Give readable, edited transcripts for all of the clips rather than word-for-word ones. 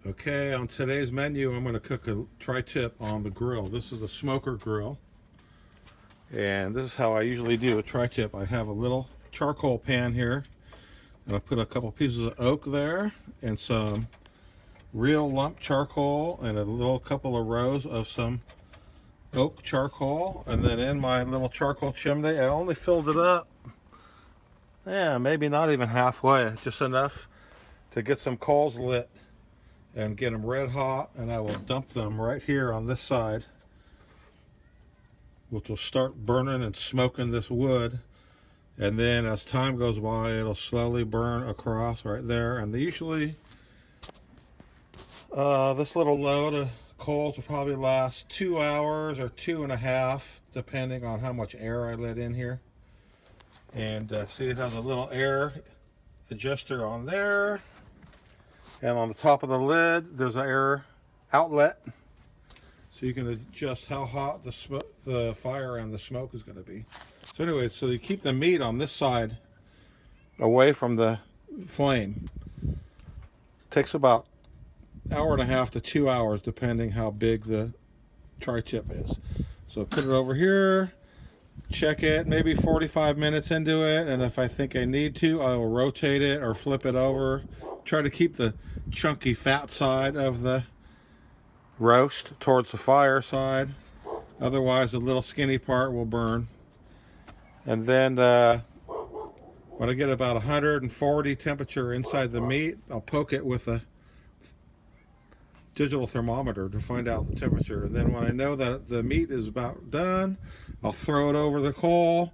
Okay, on today's menu, I'm going to cook a tri-tip on the grill. This is a smoker grill, and this is how I usually do a tri-tip. I have a little charcoal pan here, and I put a couple pieces of oak there, and some real lump charcoal, and a little couple of rows of some oak charcoal. And then in my little charcoal chimney, I only filled it up, yeah, maybe not even halfway, just enough to get some coals lit and get them red hot, and I will dump them right here on this side, which will start burning and smoking this wood. And then as time goes by, it'll slowly burn across right there. And they usually, this little load of coals will probably last 2 hours or 2.5, depending on how much air I let in here. And see, it has a little air adjuster on there. And on the top of the lid, there's an air outlet, so you can adjust how hot the fire and the smoke is going to be. So anyway, so you keep the meat on this side away from the flame. It takes about 1.5 to 2 hours, depending how big the tri-tip is. So put it over here, check it, maybe 45 minutes into it, and if I think I need to, I will rotate it or flip it over. Try to keep the chunky fat side of the roast towards the fire side, otherwise the little skinny part will burn. And then when I get about 140 temperature inside the meat, I'll poke it with a digital thermometer to find out the temperature. And then when I know that the meat is about done, I'll throw it over the coal.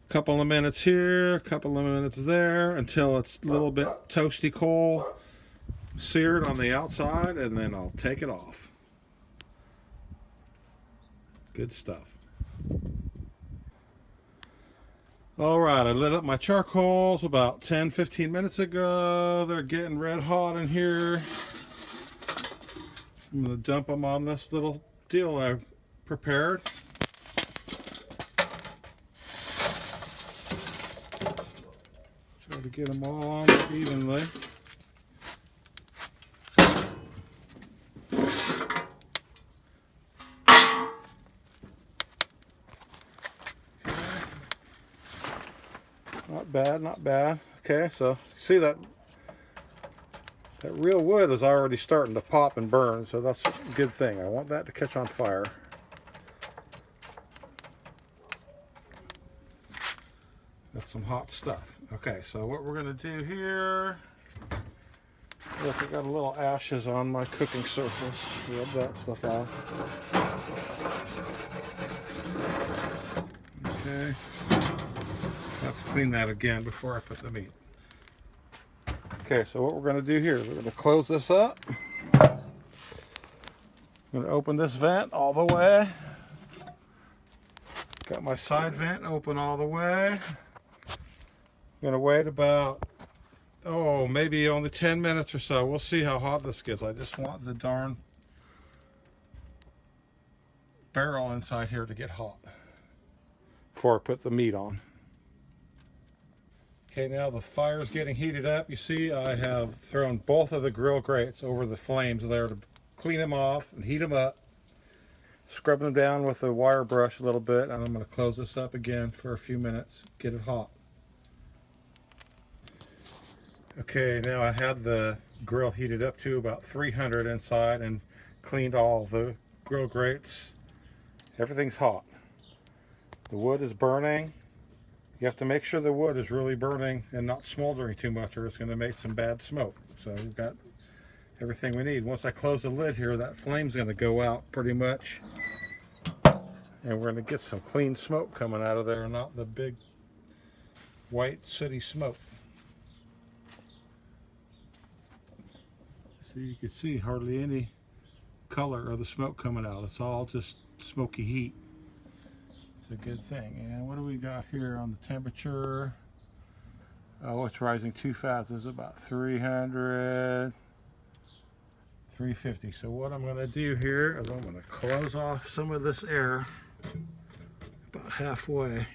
A couple of minutes here, a couple of minutes there, until it's a little bit toasty coal, seared on the outside, and then I'll take it off. Good stuff. All right, I lit up my charcoals about 10-15 minutes ago. They're getting red hot in here. I'm going to dump them on this little deal I prepared. Try to get them all on evenly. Not bad, not bad. Okay, so see that real wood is already starting to pop and burn, so that's a good thing. I want that to catch on fire. That's some hot stuff. Okay, so what we're going to do here, look, I got a little ashes on my cooking surface. Rub that stuff off. Okay, let's clean that again before I put the meat. Okay, so what we're going to do here is we're going to close this up. I'm going to open this vent all the way. Got my side vent open all the way. I'm going to wait about, maybe only 10 minutes or so. We'll see how hot this gets. I just want the darn barrel inside here to get hot before I put the meat on. Okay, now the fire is getting heated up. You see, I have thrown both of the grill grates over the flames there to clean them off and heat them up. Scrub them down with a wire brush a little bit, and I'm going to close this up again for a few minutes, get it hot. Okay, now I had the grill heated up to about 300 inside and cleaned all the grill grates. Everything's hot. The wood is burning. You have to make sure the wood is really burning and not smoldering too much, or it's going to make some bad smoke. So we've got everything we need. Once I close the lid here, that flame's going to go out pretty much. And we're going to get some clean smoke coming out of there, not the big white sooty smoke. So you can see hardly any color of the smoke coming out. It's all just smoky heat. It's a good thing. And what do we got here on the temperature? Oh, it's rising too fast. It's about 300, 350. So what I'm going to do here is I'm going to close off some of this air about halfway.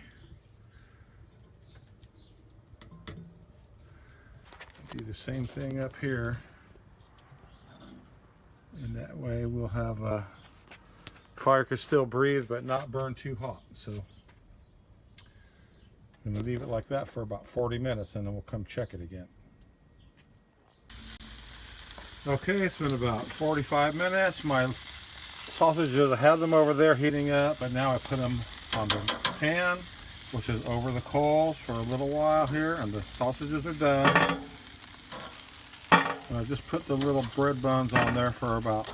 Do the same thing up here. And that way we'll have fire could still breathe but not burn too hot. So I'm going to leave it like that for about 40 minutes and then we'll come check it again. Okay, it's been about 45 minutes. My sausages, I had them over there heating up, but now I put them on the pan, which is over the coals for a little while here, and the sausages are done. And I just put the little bread buns on there for about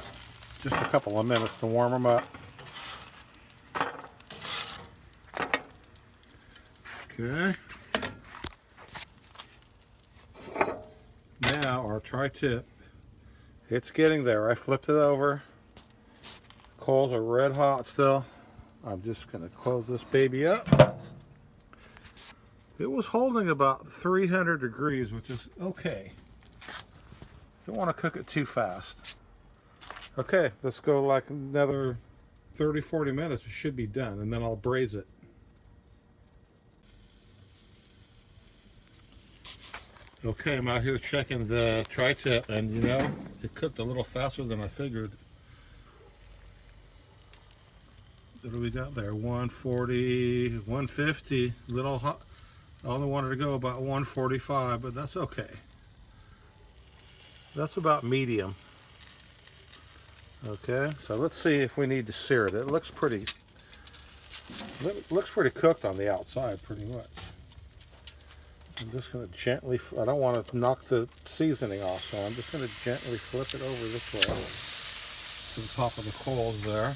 just a couple of minutes to warm them up. Okay. Now our tri-tip. It's getting there. I flipped it over. Coals are red hot still. I'm just going to close this baby up. It was holding about 300 degrees, which is okay. Don't want to cook it too fast. Okay, let's go like another 30-40 minutes. It should be done, and then I'll braise it. Okay, I'm out here checking the tri-tip, and you know, it cooked a little faster than I figured. What do we got there? 140, 150, little hot. I only wanted to go about 145, but that's okay. That's about medium. Okay, so let's see if we need to sear it. It looks pretty cooked on the outside, pretty much. I'm just going to gently, I don't want to knock the seasoning off, so I'm just going to gently flip it over this way to the top of the coals there.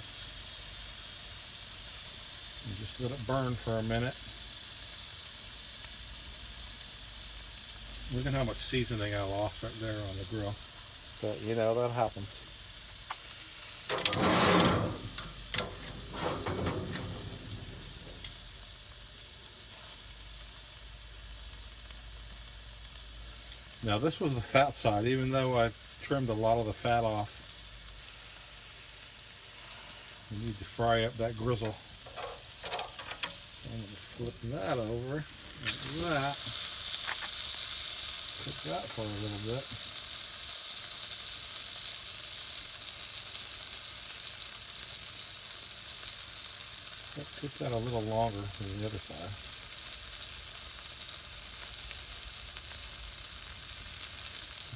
And just let it burn for a minute. Look at how much seasoning I lost right there on the grill. But you know, that happens. Now this was the fat side, even though I trimmed a lot of the fat off. You need to fry up that grizzle. I'm going to flip that over like that. Cook that for a little bit. Let's cook that a little longer than the other side.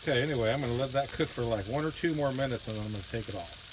Okay, anyway, I'm going to let that cook for like 1 or 2 more minutes and then I'm going to take it off.